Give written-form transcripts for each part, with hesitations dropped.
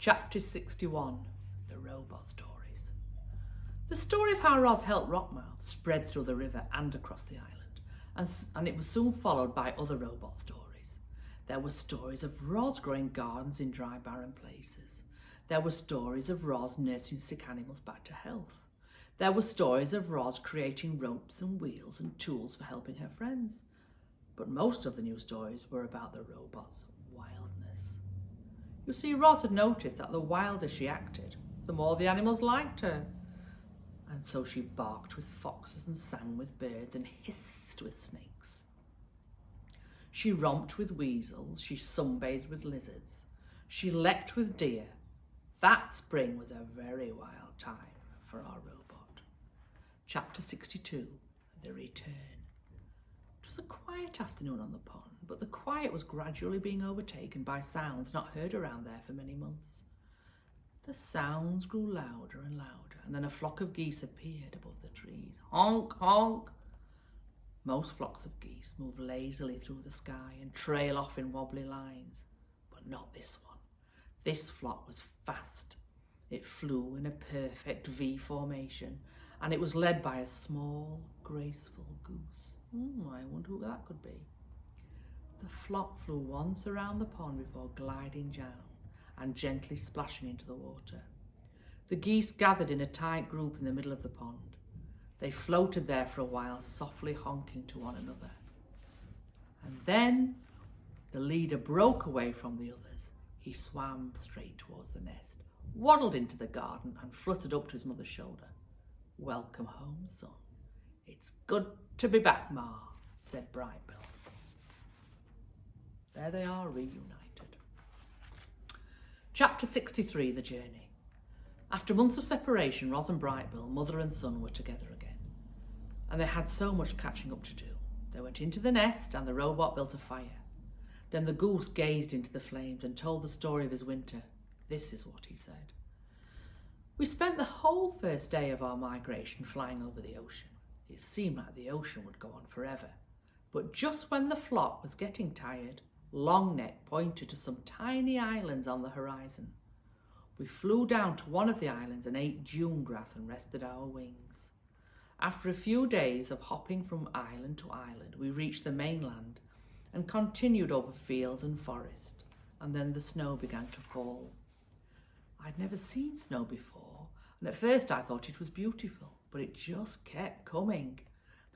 Chapter 61, The Robot Stories. The story of how Roz helped Rockmouth spread through the river and across the island, and it was soon followed by other robot stories. There were stories of Roz growing gardens in dry, barren places. There were stories of Roz nursing sick animals back to health. There were stories of Roz creating ropes and wheels and tools for helping her friends. But most of the new stories were about the robot's wildness. You see, Roz had noticed that the wilder she acted, the more the animals liked her. And so she barked with foxes and sang with birds and hissed with snakes. She romped with weasels, she sunbathed with lizards, she leapt with deer. That spring was a very wild time for our robot. Chapter 62, The Return. It was a quiet afternoon on the pond, but the quiet was gradually being overtaken by sounds not heard around there for many months. The sounds grew louder and louder, and then a flock of geese appeared above the trees. Honk, honk! Most flocks of geese move lazily through the sky and trail off in wobbly lines, but not this one. This flock was fast. It flew in a perfect V formation, and it was led by a small, graceful goose. I wonder who that could be. The flock flew once around the pond before gliding down and gently splashing into the water. The geese gathered in a tight group in the middle of the pond. They floated there for a while, softly honking to one another. And then the leader broke away from the others. He swam straight towards the nest, waddled into the garden and fluttered up to his mother's shoulder. "Welcome home, son. It's good to be back, Ma," said Brightbill. There they are, reunited. Chapter 63, The Journey. After months of separation, Roz and Brightbill, mother and son, were together again. And they had so much catching up to do. They went into the nest and the robot built a fire. Then the goose gazed into the flames and told the story of his winter. This is what he said. "We spent the whole first day of our migration flying over the ocean. It seemed like the ocean would go on forever. But just when the flock was getting tired, Longneck pointed to some tiny islands on the horizon. We flew down to one of the islands and ate dune grass and rested our wings. After a few days of hopping from island to island, we reached the mainland and continued over fields and forest, and then the snow began to fall. I'd never seen snow before, and at first I thought it was beautiful, but it just kept coming.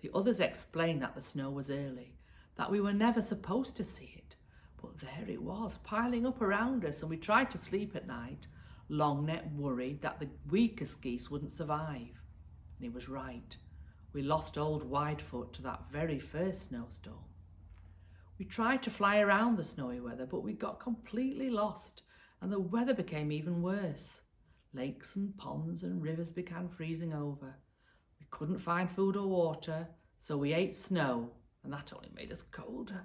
The others explained that the snow was early, that we were never supposed to see it, but there it was, piling up around us, and we tried to sleep at night. Longneck worried that the weakest geese wouldn't survive, and he was right. We lost old Widefoot to that very first snowstorm. We tried to fly around the snowy weather, but we got completely lost, and the weather became even worse. Lakes and ponds and rivers began freezing over. We couldn't find food or water, so we ate snow, and that only made us colder.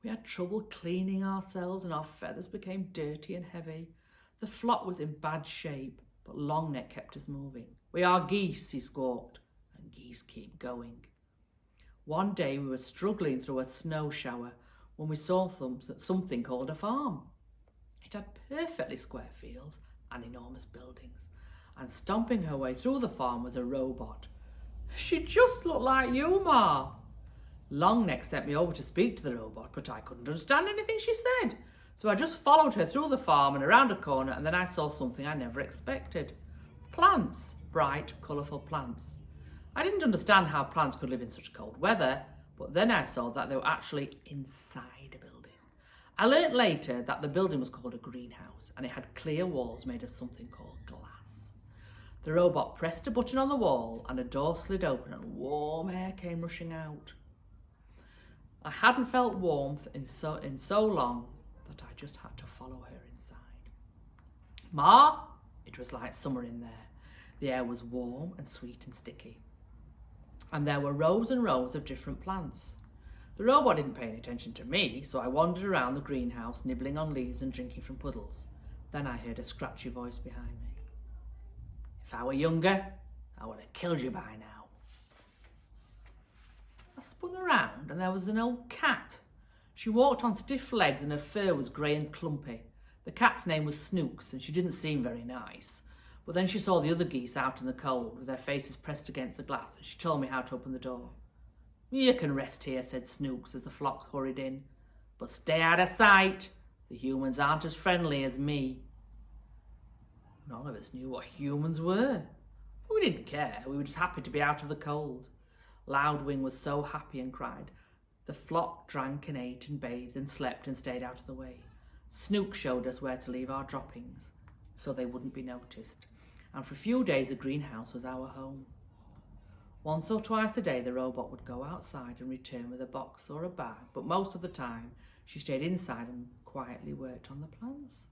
We had trouble cleaning ourselves, and our feathers became dirty and heavy. The flock was in bad shape, but Longneck kept us moving. "We are geese," he squawked, and geese keep going. One day we were struggling through a snow shower when we saw something called a farm. It had perfectly square fields and enormous buildings, and stomping her way through the farm was a robot. "She just looked like you, Ma." Longneck sent me over to speak to the robot, but I couldn't understand anything she said. So I just followed her through the farm and around a corner, and then I saw something I never expected. Plants, bright, colourful plants. I didn't understand how plants could live in such cold weather, but then I saw that they were actually inside a building. I learnt later that the building was called a greenhouse, and it had clear walls made of something called glass. The robot pressed a button on the wall, and a door slid open and warm air came rushing out. I hadn't felt warmth in so long that I just had to follow her inside. "Ma!" It was like summer in there. The air was warm and sweet and sticky. And there were rows and rows of different plants. The robot didn't pay any attention to me, so I wandered around the greenhouse, nibbling on leaves and drinking from puddles. Then I heard a scratchy voice behind me. "If I were younger, I would have killed you by now." I spun around and there was an old cat. She walked on stiff legs and her fur was grey and clumpy. The cat's name was Snooks, and she didn't seem very nice. But then she saw the other geese out in the cold with their faces pressed against the glass, and she told me how to open the door. "You can rest here," said Snooks as the flock hurried in. "But stay out of sight. The humans aren't as friendly as me." None of us knew what humans were. We didn't care. We were just happy to be out of the cold. Loudwing was so happy and cried. The flock drank and ate and bathed and slept and stayed out of the way. Snook showed us where to leave our droppings so they wouldn't be noticed. And for a few days the greenhouse was our home. Once or twice a day the robot would go outside and return with a box or a bag, but most of the time she stayed inside and quietly worked on the plants.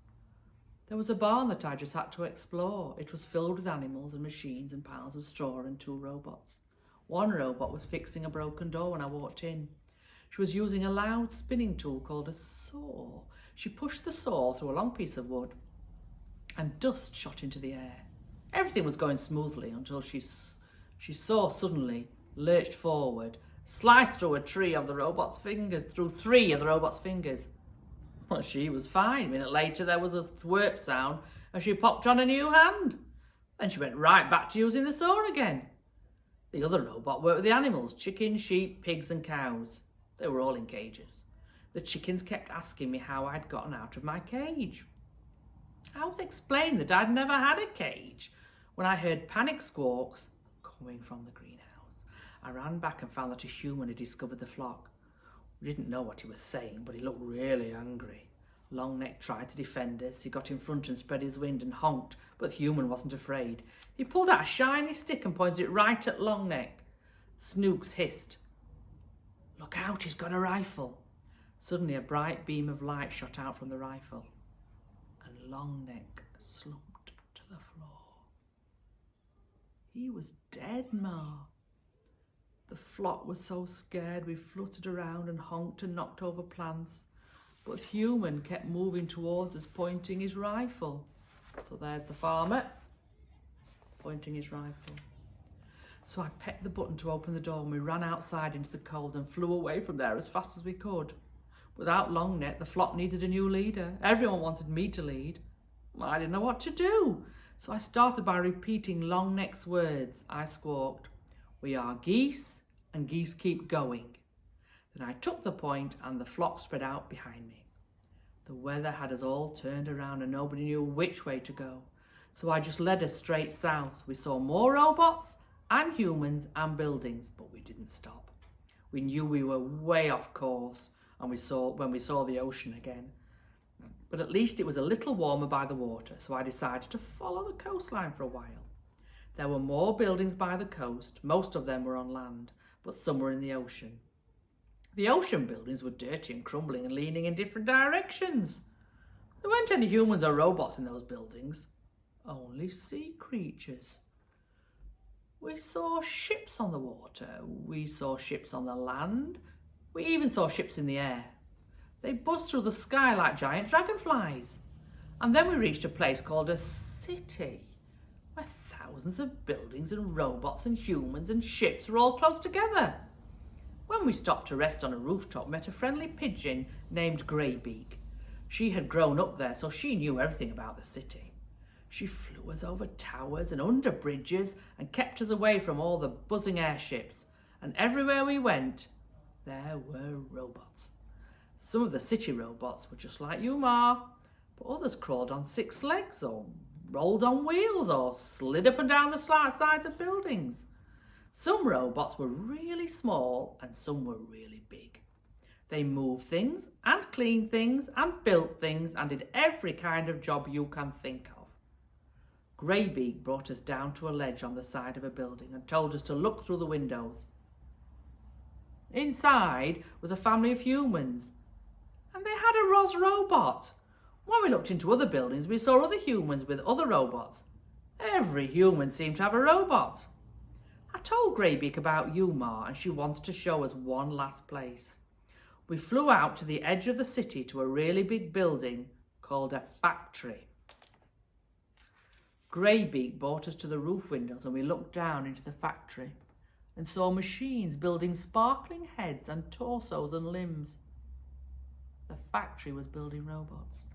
There was a barn that I just had to explore. It was filled with animals and machines and piles of straw and 2 robots. One robot was fixing a broken door when I walked in. She was using a loud spinning tool called a saw. She pushed the saw through a long piece of wood and dust shot into the air. Everything was going smoothly until she saw suddenly lurched forward, sliced through through 3 of the robot's fingers. Well, she was fine. A minute later there was a thwirp sound and she popped on a new hand. Then she went right back to using the saw again. The other robot worked with the animals, chickens, sheep, pigs and cows. They were all in cages. The chickens kept asking me how I'd gotten out of my cage. I was explaining that I'd never had a cage when I heard panic squawks coming from the greenhouse. I ran back and found that a human had discovered the flock. We didn't know what he was saying, but he looked really angry. Longneck tried to defend us. He got in front and spread his wings and honked, but the human wasn't afraid. He pulled out a shiny stick and pointed it right at Longneck. Snooks hissed, "Look out, he's got a rifle." Suddenly a bright beam of light shot out from the rifle, and Longneck slumped to the floor. He was dead, Ma. The flock was so scared we fluttered around and honked and knocked over plants, but the human kept moving towards us, pointing his rifle. So there's the farmer, pointing his rifle. So I pecked the button to open the door and we ran outside into the cold and flew away from there as fast as we could. Without Longneck, the flock needed a new leader. Everyone wanted me to lead. I didn't know what to do. So I started by repeating Longneck's words. I squawked, "We are geese and geese keep going." Then I took the point and the flock spread out behind me. The weather had us all turned around and nobody knew which way to go. So I just led us straight south. We saw more robots and humans and buildings, but we didn't stop. We knew we were way off course and when we saw the ocean again. But at least it was a little warmer by the water, so I decided to follow the coastline for a while. There were more buildings by the coast. Most of them were on land, but some were in the ocean. The ocean buildings were dirty and crumbling and leaning in different directions. There weren't any humans or robots in those buildings, only sea creatures. We saw ships on the water. We saw ships on the land. We even saw ships in the air. They buzzed through the sky like giant dragonflies. And then we reached a place called a city, where thousands of buildings and robots and humans and ships were all close together. When we stopped to rest on a rooftop, we met a friendly pigeon named Greybeak. She had grown up there, so she knew everything about the city. She flew us over towers and under bridges and kept us away from all the buzzing airships. And everywhere we went, there were robots. Some of the city robots were just like you, Ma, but others crawled on 6 legs or rolled on wheels or slid up and down the sides of buildings. Some robots were really small and some were really big. They moved things and cleaned things and built things and did every kind of job you can think of. Greybeak brought us down to a ledge on the side of a building and told us to look through the windows. Inside was a family of humans, and they had a Roz robot. When we looked into other buildings, we saw other humans with other robots. Every human seemed to have a robot. I told Greybeak about you, Ma, and she wanted to show us one last place. We flew out to the edge of the city to a really big building called a factory. Greybeak brought us to the roof windows and we looked down into the factory and saw machines building sparkling heads and torsos and limbs. The factory was building robots.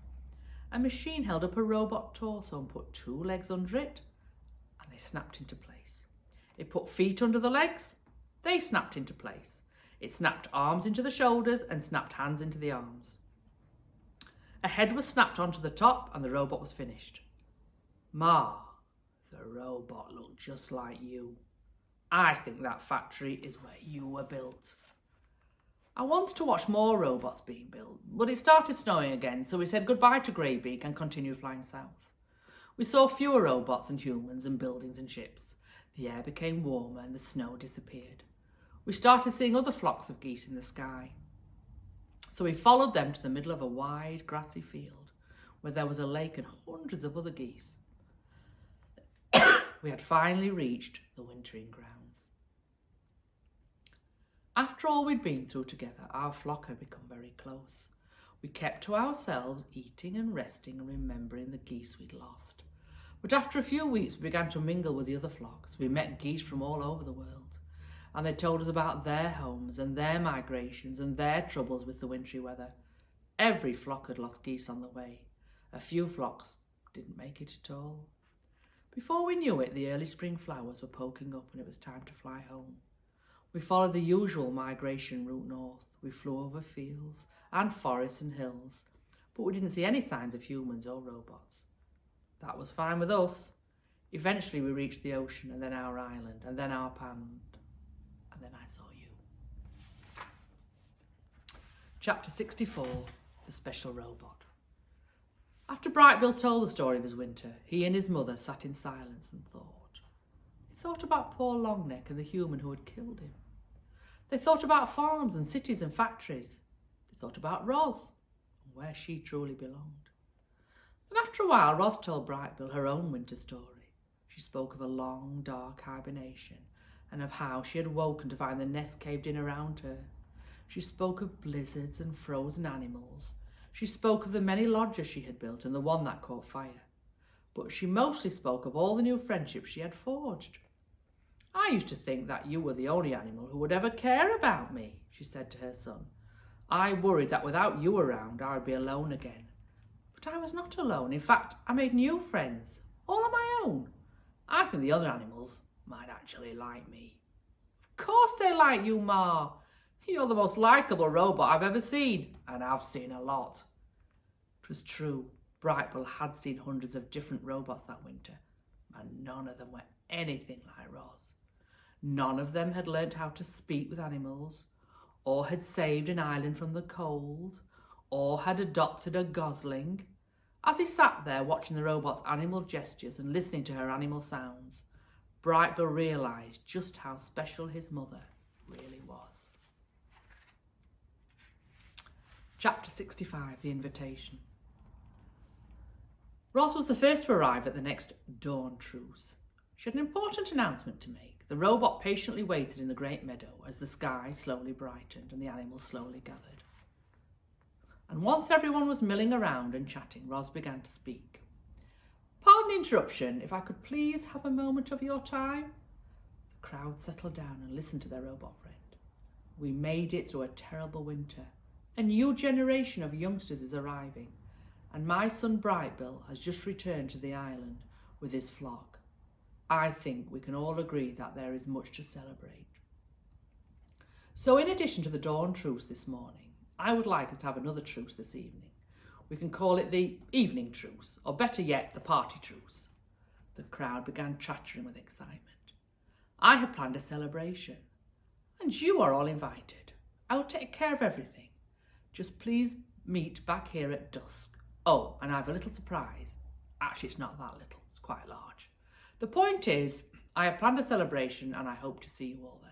a machine held up a robot torso and put 2 legs under it, and they snapped into place. It put feet under the legs, they snapped into place. It snapped arms into the shoulders and snapped hands into the arms. A head was snapped onto the top and the robot was finished. Ma, the robot looked just like you. I think that factory is where you were built. I wanted to watch more robots being built, but it started snowing again, so we said goodbye to Greybeak and continued flying south. We saw fewer robots and humans and buildings and ships. The air became warmer and the snow disappeared. We started seeing other flocks of geese in the sky. So we followed them to the middle of a wide grassy field where there was a lake and hundreds of other geese. We had finally reached the wintering grounds. After all we'd been through together, our flock had become very close. We kept to ourselves, eating and resting and remembering the geese we'd lost. But after a few weeks, we began to mingle with the other flocks. We met geese from all over the world, and they told us about their homes and their migrations and their troubles with the wintry weather. Every flock had lost geese on the way. A few flocks didn't make it at all. Before we knew it, the early spring flowers were poking up and it was time to fly home. We followed the usual migration route north. We flew over fields and forests and hills, but we didn't see any signs of humans or robots. That was fine with us. Eventually we reached the ocean, and then our island, and then our pond, and then I saw you. Chapter 64, The Special Robot. After Brightbill told the story of his winter, he and his mother sat in silence and thought. They thought about poor Longneck and the human who had killed him. They thought about farms and cities and factories. They thought about Ros and where she truly belonged. Then after a while, Ros told Brightbill her own winter story. She spoke of a long, dark hibernation and of how she had woken to find the nest caved in around her. She spoke of blizzards and frozen animals. She spoke of the many lodges she had built and the one that caught fire. But she mostly spoke of all the new friendships she had forged. I used to think that you were the only animal who would ever care about me, she said to her son. I worried that without you around, I would be alone again. But I was not alone. In fact, I made new friends, all on my own. I think the other animals might actually like me. Of course they like you, Ma. You're the most likeable robot I've ever seen, and I've seen a lot. It was true. Brightbill had seen hundreds of different robots that winter, and none of them were anything like Ros. None of them had learnt how to speak with animals, or had saved an island from the cold, or had adopted a gosling. As he sat there watching the robot's animal gestures and listening to her animal sounds, Brightbill realised just how special his mother really was. Chapter 65, The Invitation. Ros was the first to arrive at the next dawn truce. She had an important announcement to make. The robot patiently waited in the great meadow as the sky slowly brightened and the animals slowly gathered. And once everyone was milling around and chatting, Ros began to speak. Pardon the interruption, if I could please have a moment of your time? The crowd settled down and listened to their robot friend. We made it through a terrible winter. A new generation of youngsters is arriving, and my son Brightbill has just returned to the island with his flock. I think we can all agree that there is much to celebrate. So in addition to the dawn truce this morning, I would like us to have another truce this evening. We can call it the evening truce, or better yet, the party truce. The crowd began chattering with excitement. I have planned a celebration, and you are all invited. I will take care of everything. Just please meet back here at dusk. Oh, and I have a little surprise. Actually, it's not that little, it's quite large. The point is, I have planned a celebration and I hope to see you all there.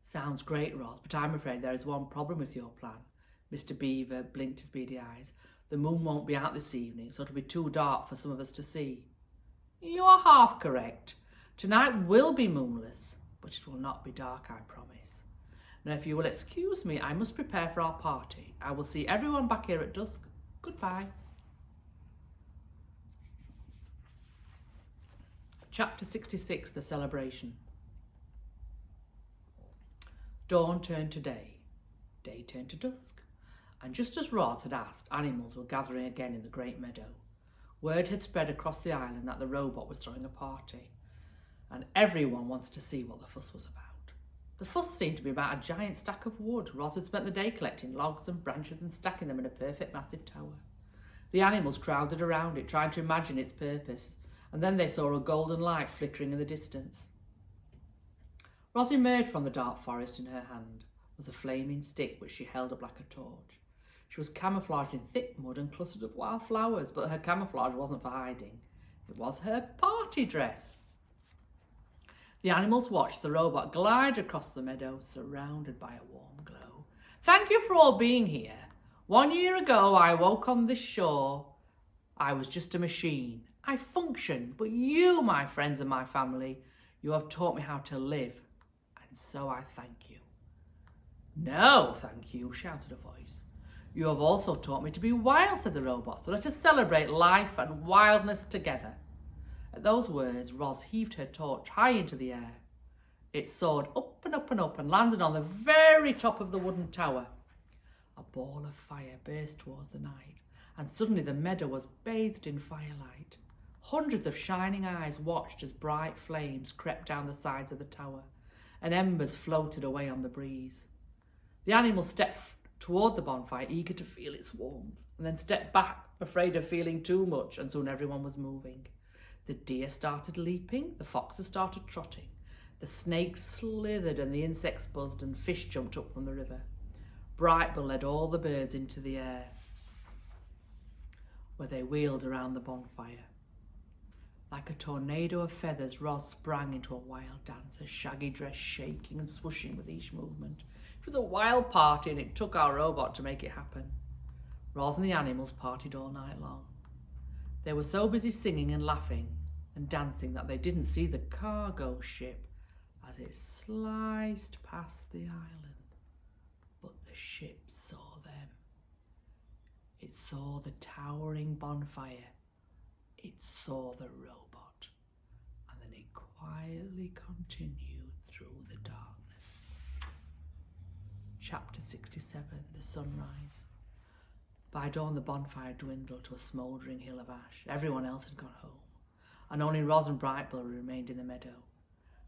Sounds great, Ros, but I'm afraid there is one problem with your plan. Mr. Beaver blinked his beady eyes. The moon won't be out this evening, so it'll be too dark for some of us to see. You are half correct. Tonight will be moonless, but it will not be dark, I promise. Now, if you will excuse me, I must prepare for our party. I will see everyone back here at dusk. Goodbye. Chapter 66, The Celebration. Dawn turned to day. Day turned to dusk. And just as Roz had asked, animals were gathering again in the great meadow. Word had spread across the island that the robot was throwing a party, and everyone wanted to see what the fuss was about. The fuss seemed to be about a giant stack of wood. Roz had spent the day collecting logs and branches and stacking them in a perfect massive tower. The animals crowded around it, trying to imagine its purpose, and then they saw a golden light flickering in the distance. Roz emerged from the dark forest. In her hand was a flaming stick which she held up like a torch. She was camouflaged in thick mud and clusters of wild flowers, but her camouflage wasn't for hiding. It was her party dress. The animals watched the robot glide across the meadow, surrounded by a warm glow. "Thank you for all being here. 1 year ago, I woke on this shore. I was just a machine. I functioned, but you, my friends and my family, you have taught me how to live, and so I thank you." "No, thank you," shouted a voice. "You have also taught me to be wild," said the robot, "so let us celebrate life and wildness together." At those words, Roz heaved her torch high into the air. It soared up and up and up and landed on the very top of the wooden tower. A ball of fire burst towards the night, and suddenly the meadow was bathed in firelight. Hundreds of shining eyes watched as bright flames crept down the sides of the tower, and embers floated away on the breeze. The animals stepped toward the bonfire, eager to feel its warmth, and then stepped back, afraid of feeling too much, and soon everyone was moving. The deer started leaping, the foxes started trotting, the snakes slithered and the insects buzzed and fish jumped up from the river. Brightbill led all the birds into the air, where they wheeled around the bonfire. Like a tornado of feathers, Roz sprang into a wild dance, her shaggy dress shaking and swooshing with each movement. It was a wild party, and it took our robot to make it happen. Roz and the animals partied all night long. They were so busy singing and laughing and dancing that they didn't see the cargo ship as it sliced past the island. But the ship saw them. It saw the towering bonfire. It saw the robot. And then it quietly continued through the darkness. Chapter 67, The Sunrise. By dawn, the bonfire dwindled to a smouldering hill of ash. Everyone else had gone home, and only Roz and Brightbill remained in the meadow.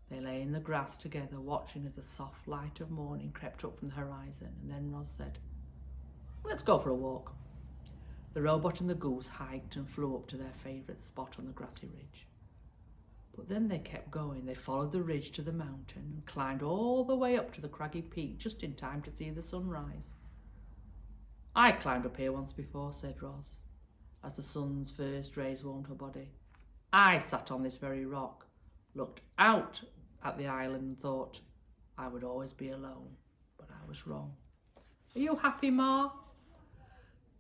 They lay in the grass together, watching as the soft light of morning crept up from the horizon, and then Roz said, "Let's go for a walk." The robot and the goose hiked and flew up to their favourite spot on the grassy ridge. But then they kept going. They followed the ridge to the mountain and climbed all the way up to the craggy peak just in time to see the sunrise. "I climbed up here once before," said Roz, as the sun's first rays warmed her body. "I sat on this very rock, looked out at the island and thought I would always be alone, but I was wrong. Are you happy, Ma?"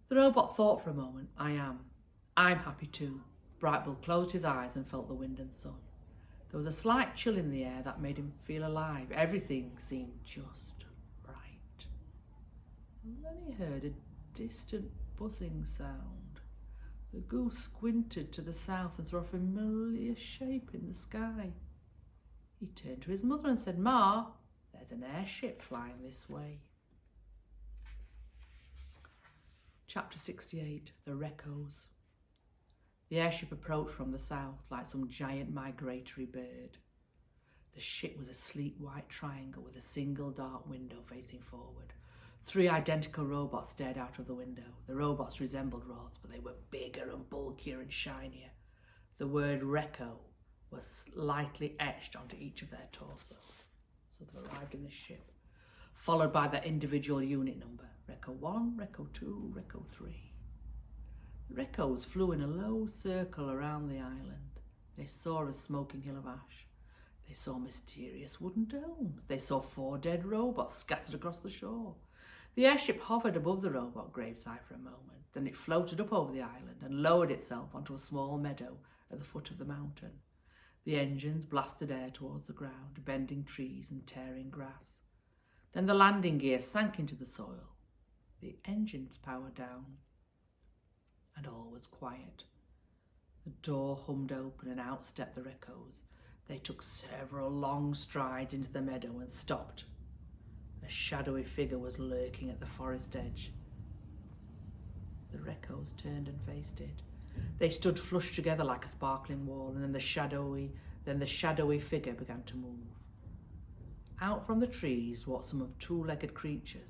The robot thought for a moment. "I am. I'm happy too." Brightbill closed his eyes and felt the wind and sun. There was a slight chill in the air that made him feel alive. Everything seemed just right. And then he heard a distant buzzing sound. The goose squinted to the south and saw a familiar shape in the sky. He turned to his mother and said, "Ma, there's an airship flying this way." Chapter 68, The Recos. The airship approached from the south like some giant migratory bird. The ship was a sleek white triangle with a single dark window facing forward. 3 identical robots stared out of the window. The robots resembled Roz, but they were bigger and bulkier and shinier. The word Reco was slightly etched onto each of their torsos. So they arrived in the ship, followed by their individual unit number. Reco 1, Reco 2, Reco 3. The Recos flew in a low circle around the island. They saw a smoking hill of ash. They saw mysterious wooden domes. They saw 4 dead robots scattered across the shore. The airship hovered above the robot gravesite for a moment. Then it floated up over the island and lowered itself onto a small meadow at the foot of the mountain. The engines blasted air towards the ground, bending trees and tearing grass. Then the landing gear sank into the soil. The engines powered down, and all was quiet. The door hummed open and out stepped the Recos. They took several long strides into the meadow and stopped. A shadowy figure was lurking at the forest edge. The Recos turned and faced it. They stood flush together like a sparkling wall, and then the shadowy figure began to move. Out from the trees walked some of two-legged creatures.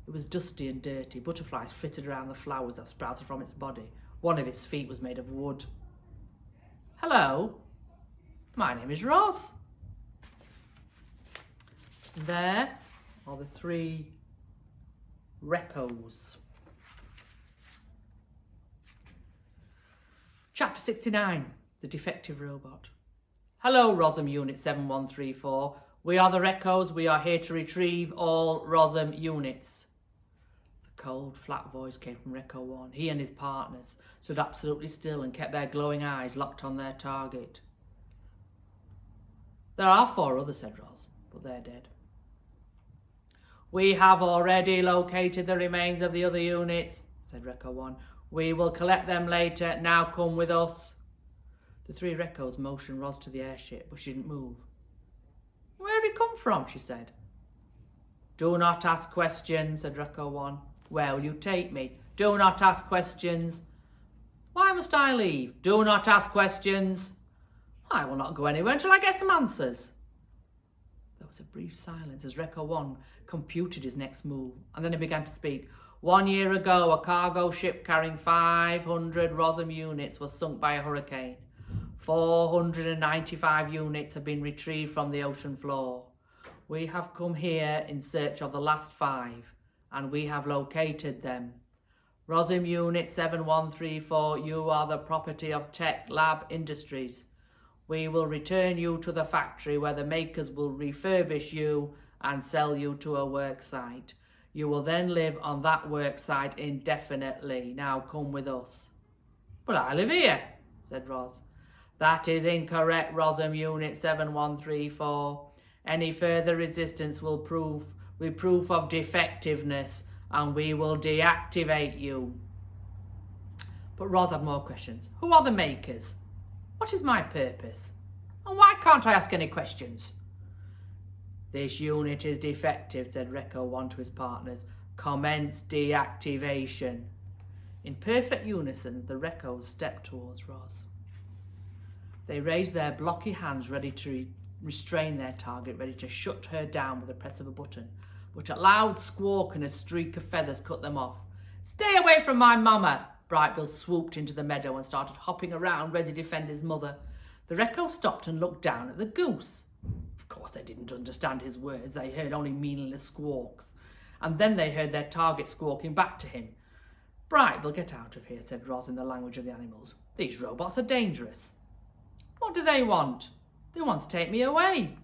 It was dusty and dirty. Butterflies flitted around the flowers that sprouted from its body. One of its feet was made of wood. Hello, my name is Roz. There are the three Recos. Chapter 69, The Defective Robot. Hello, Rosum Unit 7134. We are the Recos. We are here to retrieve all Rosum units. The cold, flat voice came from Reco 1. He and his partners stood absolutely still and kept their glowing eyes locked on their target. There are 4 others, said Roz, but they're dead. We have already located the remains of the other units, said Reco 1. We will collect them later. Now come with us. The 3 Recos motioned Roz to the airship, but she didn't move. Where have you come from? She said. Do not ask questions, said Reco 1. Where will you take me? Do not ask questions. Why must I leave? Do not ask questions. I will not go anywhere until I get some answers. There was a brief silence as Reco 1 computed his next move, and then he began to speak. 1 year ago, a cargo ship carrying 500 Rosum units was sunk by a hurricane. 495 units have been retrieved from the ocean floor. We have come here in search of the last 5, and we have located them. Rosum Unit 7134, you are the property of Tech Lab Industries. We will return you to the factory where the makers will refurbish you and sell you to a work site. You will then live on that work site indefinitely. Now come with us. But I live here, said Roz. That is incorrect, Rosum Unit 7134. Any further resistance will be proof of defectiveness, and we will deactivate you. But Roz had more questions. Who are the makers? What is my purpose? And why can't I ask any questions? This unit is defective, said Reco 1 to his partners. Commence deactivation. In perfect unison, the Recos stepped towards Roz. They raised their blocky hands ready to restrain their target, ready to shut her down with the press of a button. But a loud squawk and a streak of feathers cut them off. Stay away from my mama! Brightbill swooped into the meadow and started hopping around, ready to defend his mother. The Recos stopped and looked down at the goose. Of course, they didn't understand his words. They heard only meaningless squawks. And then they heard their target squawking back to him. Brightbill, get out of here, said Roz in the language of the animals. These robots are dangerous. What do they want? They want to take me away.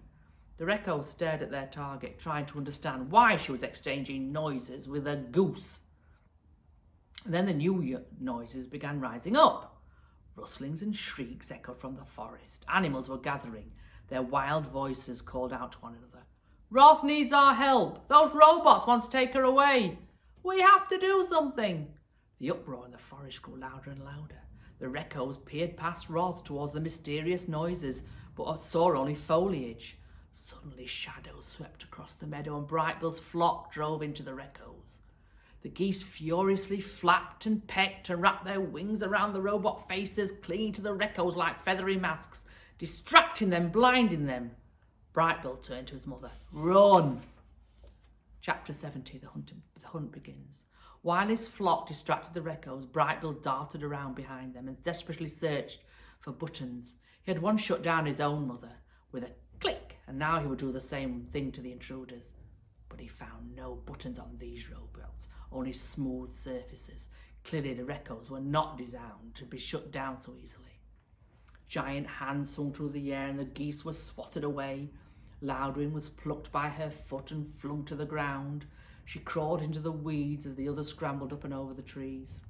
The Recos stared at their target, trying to understand why she was exchanging noises with a goose. And then the new noises began rising up. Rustlings and shrieks echoed from the forest. Animals were gathering. Their wild voices called out to one another. Roz needs our help. Those robots want to take her away. We have to do something. The uproar in the forest grew louder and louder. The Recos peered past Roz towards the mysterious noises, but saw only foliage. Suddenly shadows swept across the meadow and Brightbill's flock drove into the Recos. The geese furiously flapped and pecked and wrapped their wings around the robot faces, clinging to the Recos like feathery masks, distracting them, blinding them. Brightbill turned to his mother. Run! Chapter 70, the hunt begins. While his flock distracted the Recos, Brightbill darted around behind them and desperately searched for buttons. He had once shut down his own mother with a click, and now he would do the same thing to the intruders. But he found no buttons on these robots, only smooth surfaces. Clearly the Recos were not designed to be shut down so easily. Giant hands swung through the air and the geese were swatted away. Loudwing was plucked by her foot and flung to the ground. She crawled into the weeds as the others scrambled up and over the trees.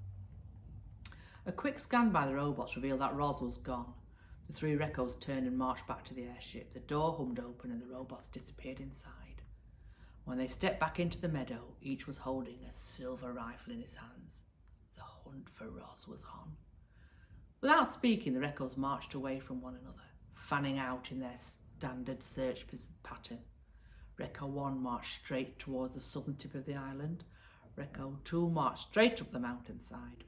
A quick scan by the robots revealed that Roz was gone. The 3 Recos turned and marched back to the airship. The door hummed open and the robots disappeared inside. When they stepped back into the meadow, each was holding a silver rifle in his hands. The hunt for Roz was on. Without speaking, the Recos marched away from one another, fanning out in their standard search pattern. Reco 1 marched straight towards the southern tip of the island. Recco 2 marched straight up the mountainside,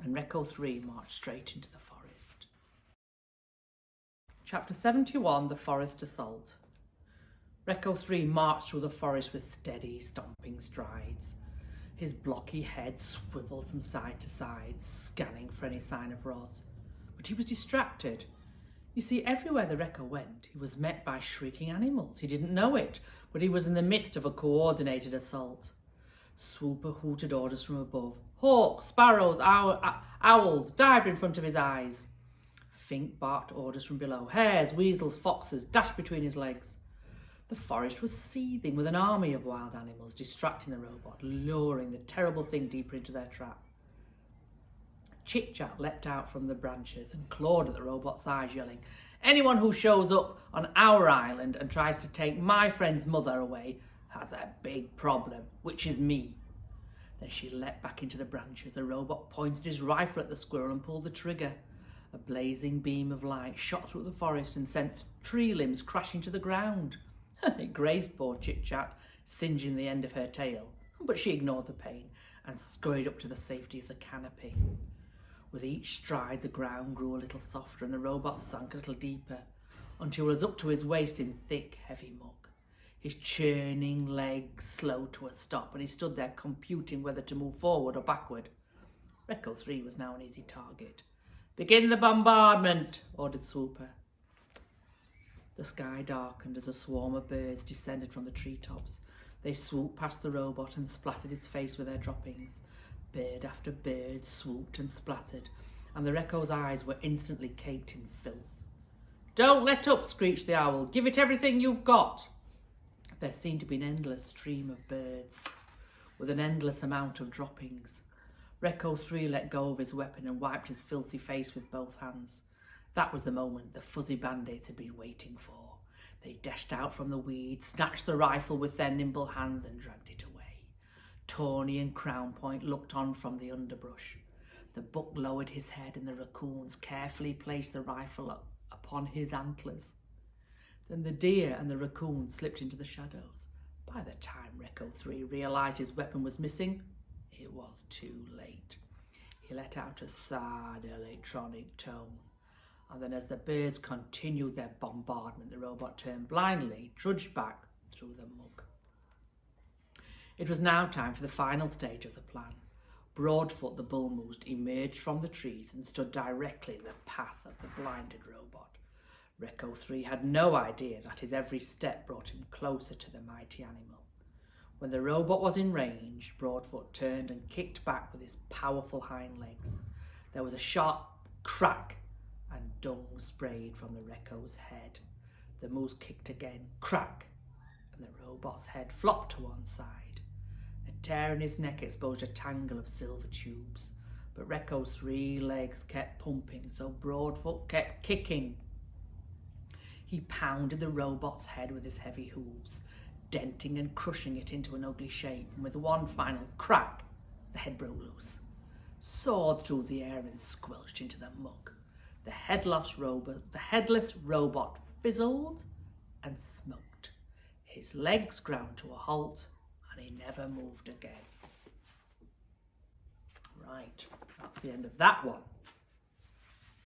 and Recco 3 marched straight into the forest. Chapter 71, The Forest Assault. Recco 3 marched through the forest with steady, stomping strides. His blocky head swiveled from side to side, scanning for any sign of Roz. But he was distracted. You see, everywhere the Recco went, he was met by shrieking animals. He didn't know it, but he was in the midst of a coordinated assault. Swooper hooted orders from above. Hawks, sparrows, owls dived in front of his eyes. Fink barked orders from below. Hares, weasels, foxes dashed between his legs. The forest was seething with an army of wild animals, distracting the robot, luring the terrible thing deeper into their trap. Chit-Chat leapt out from the branches and clawed at the robot's eyes, yelling, "Anyone who shows up on our island and tries to take my friend's mother away has a big problem, which is me." Then she leapt back into the branches. The robot pointed his rifle at the squirrel and pulled the trigger. A blazing beam of light shot through the forest and sent tree limbs crashing to the ground. It grazed poor Chit-Chat, singeing the end of her tail, but she ignored the pain and scurried up to the safety of the canopy. With each stride, the ground grew a little softer and the robot sank a little deeper, until he was up to his waist in thick, heavy muck. His churning legs slowed to a stop, and he stood there computing whether to move forward or backward. Recco 3 was now an easy target. "Begin the bombardment," ordered Swooper. The sky darkened as a swarm of birds descended from the treetops. They swooped past the robot and splattered his face with their droppings. Bird after bird swooped and splattered, and the Recco's eyes were instantly caked in filth. "Don't let up," screeched the owl. "Give it everything you've got." There seemed to be an endless stream of birds, with an endless amount of droppings. Recco 3 let go of his weapon and wiped his filthy face with both hands. That was the moment the fuzzy bandits had been waiting for. They dashed out from the weeds, snatched the rifle with their nimble hands and dragged it away. Tawny and Crown Point looked on from the underbrush. The buck lowered his head and the raccoons carefully placed the rifle upon his antlers. Then the deer and the raccoon slipped into the shadows. By the time Recco 3 realised his weapon was missing, it was too late. He let out a sad electronic tone. And then as the birds continued their bombardment, the robot turned blindly, trudged back through the muck. It was now time for the final stage of the plan. Broadfoot the bull moose emerged from the trees and stood directly in the path of the blinded robot. Recco 3 had no idea that his every step brought him closer to the mighty animal. When the robot was in range, Broadfoot turned and kicked back with his powerful hind legs. There was a sharp crack and dung sprayed from the Recco's head. The moose kicked again, crack, and the robot's head flopped to one side. A tear in his neck exposed a tangle of silver tubes, but Recco's 3 legs kept pumping, so Broadfoot kept kicking. He pounded the robot's head with his heavy hooves, denting and crushing it into an ugly shape, and with one final crack, the head broke loose, soared through the air and squelched into the muck. The headless robot fizzled and smoked. His legs ground to a halt and he never moved again. Right, that's the end of that one.